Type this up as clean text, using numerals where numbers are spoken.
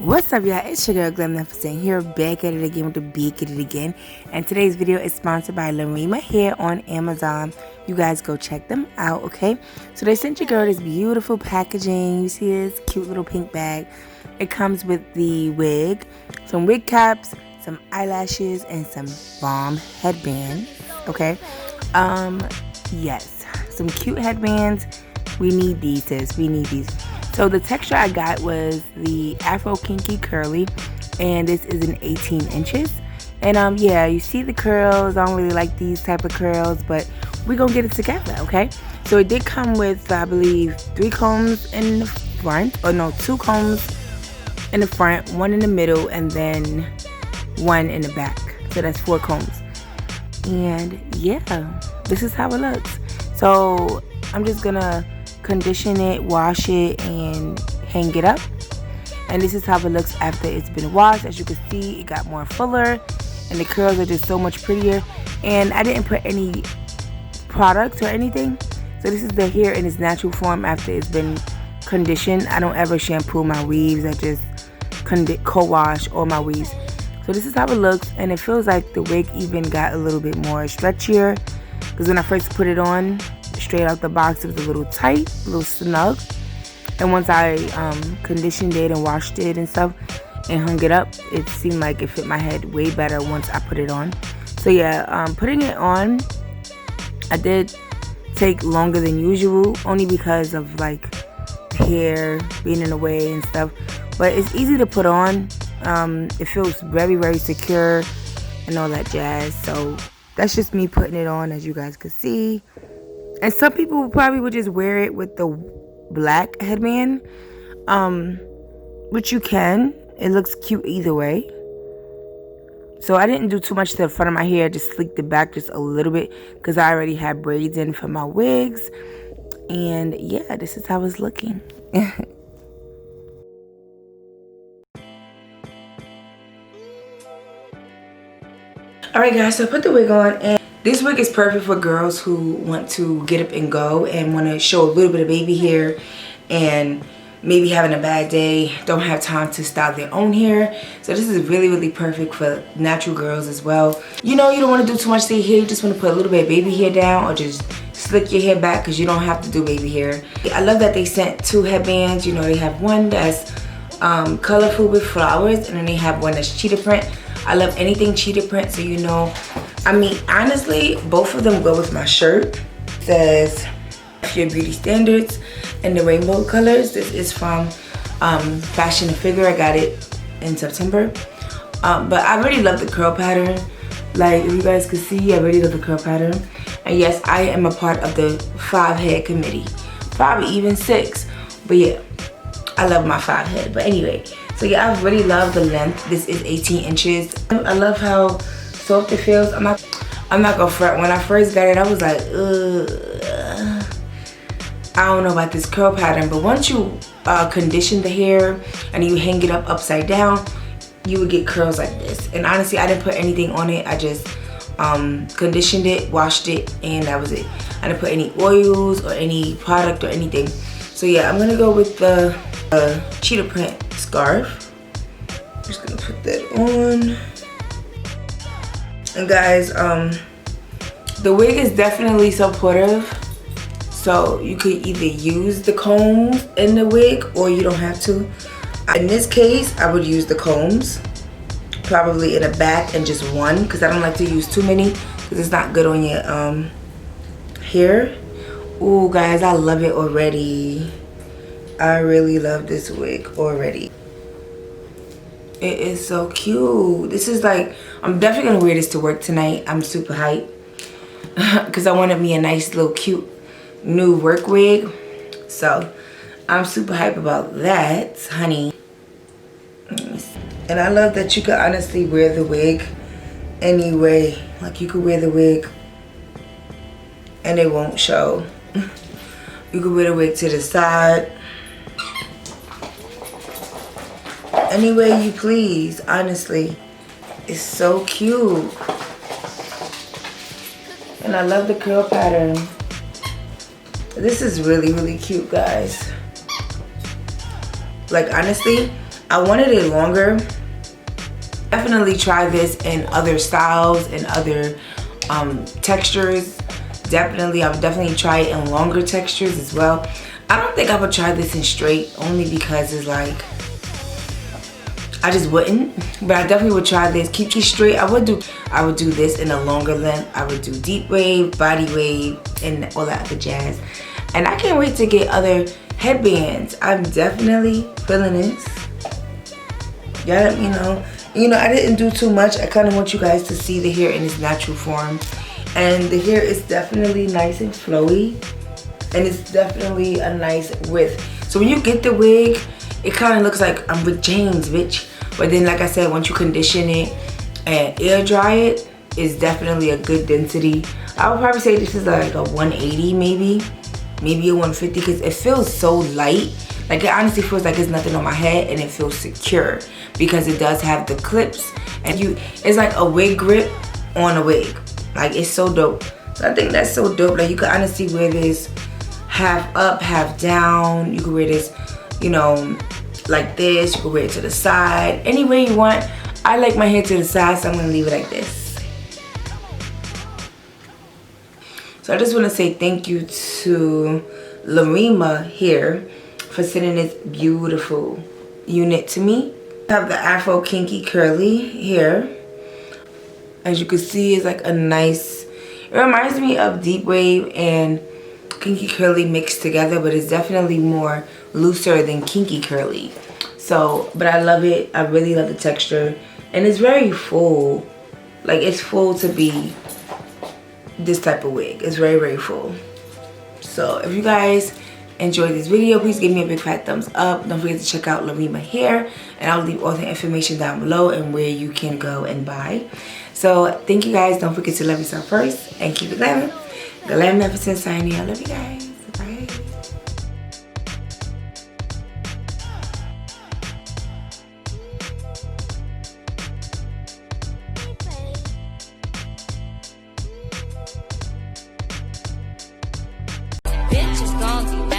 What's up, y'all? It's your girl Glam.Nefercent here, back at it again with the big at it again. And today's video is sponsored by Larima Hair on Amazon. You guys go check them out, okay? So they sent your girl this beautiful packaging. You see this cute little pink bag. It comes with the wig, some wig caps, some eyelashes, and some bomb headbands, okay? Yes, some cute headbands. We need these, sis. We need these. So the texture I got was the Afro Kinky Curly, and this is an 18 inches. And yeah, you see the curls. I don't really like these type of curls, but we're gonna get it together, okay? So it did come with, I believe, 3 combs in the front, or no, 2 combs in the front, 1 in the middle, and then 1 in the back. So that's 4 combs. And yeah, this is how it looks. So I'm just gonna condition it, wash it, and hang it up. And this is how it looks after it's been washed. As you can see, it got more fuller and the curls are just so much prettier. And I didn't put any products or anything, so this is the hair in its natural form after it's been conditioned. I don't ever shampoo my weaves. I just co-wash all my weaves. So this is how it looks, and it feels like the wig even got a little bit more stretchier, because when I first put it on straight out the box, it was a little tight, a little snug. And once I conditioned it and washed it and stuff and hung it up, it seemed like it fit my head way better once I put it on. So yeah, putting it on, I did take longer than usual, only because of like the hair being in the way and stuff. But it's easy to put on. It feels very, very secure and all that jazz. So that's just me putting it on, as you guys could see. And some people probably would just wear it with the black headband, which you can. It looks cute either way. So I didn't do too much to the front of my hair, just sleeked it back just a little bit, because I already had braids in for my wigs. And yeah, this is how it's looking. Alright guys, so I put the wig on, and this wig is perfect for girls who want to get up and go and want to show a little bit of baby hair and maybe having a bad day, don't have time to style their own hair. So this is really, really perfect for natural girls as well. You know, you don't want to do too much to your hair. You just want to put a little bit of baby hair down, or just slick your hair back, because you don't have to do baby hair. I love that they sent 2 headbands. You know, they have one that's colorful with flowers, and then they have one that's cheetah print. I love anything cheetah print, so you know, I mean, honestly, both of them go with my shirt. It says Your Beauty Standards in the rainbow colors. This is from Fashion and Figure. I got it in September. But I really love the curl pattern. Like, if you guys could see, I really love the curl pattern. And yes, I am a part of the 5-head committee. Probably even 6. But yeah, I love my 5-head. But anyway, so yeah, I really love the length. This is 18 inches. I love how soft it feels. I'm not gonna front. When I first got it, I was like, I don't know about this curl pattern. But once you condition the hair and you hang it up upside down, you would get curls like this. And honestly, I didn't put anything on it. I just conditioned it, washed it, and that was it. I didn't put any oils or any product or anything. So yeah, I'm gonna go with the cheetah print scarf. I'm just gonna put that on. And guys, the wig is definitely supportive. So you could either use the combs in the wig, or you don't have to. In this case, I would use the combs, probably in the back, and just one, because I don't like to use too many, because it's not good on your hair. Ooh, guys, I love it already. I really love this wig already. It is so cute. This is like, I'm definitely gonna wear this to work tonight. I'm super hyped because I wanted me a nice little cute new work wig. So I'm super hyped about that, honey. And I love that you can honestly wear the wig anyway. Like, you could wear the wig and it won't show. You could wear the wig to the side, any way you please. Honestly, it's so cute. And I love the curl pattern. This is really, really cute, guys. Like, honestly, I wanted it longer. Definitely try this in other styles and other textures. I would definitely try it in longer textures as well. I don't think I would try this in straight, only because it's like, I just wouldn't. But I definitely would try this kinky straight. I would do this in a longer length. I would do deep wave, body wave, and all that other jazz. And I can't wait to get other headbands. I'm definitely feeling this. Y'all let me know. You know, I didn't do too much. I kind of want you guys to see the hair in its natural form. And the hair is definitely nice and flowy. And it's definitely a nice width. So when you get the wig, it kind of looks like I'm Rick James, bitch. But then, like I said, once you condition it and air dry it, it's definitely a good density. I would probably say this is like a 180 maybe a 150, because it feels so light. Like, it honestly feels like there's nothing on my head, and it feels secure because it does have the clips, and it's like a wig grip on a wig. Like, it's so dope. So I think that's so dope. Like, you can honestly wear this half up, half down. You can wear this, you know, like this. You can wear it to the side, any way you want. I like my hair to the side, so I'm gonna leave it like this. So I just want to say thank you to Larima Hair for sending this beautiful unit to me. I have the Afro Kinky curly hair. As you can see, it's like a nice, it reminds me of deep wave and kinky curly mixed together, but it's definitely more looser than kinky curly. So, but I love it. I really love the texture, and it's very full. Like, it's full to be this type of wig. It's very, very full. So if you guys enjoyed this video, please give me a big fat thumbs up. Don't forget to check out Larima Hair, and I'll leave all the information down below and where you can go and buy. So thank you guys. Don't forget to love yourself first and keep it glamming. Glam.Nefercent signing. I love you guys. Bye. Bitch is gonna be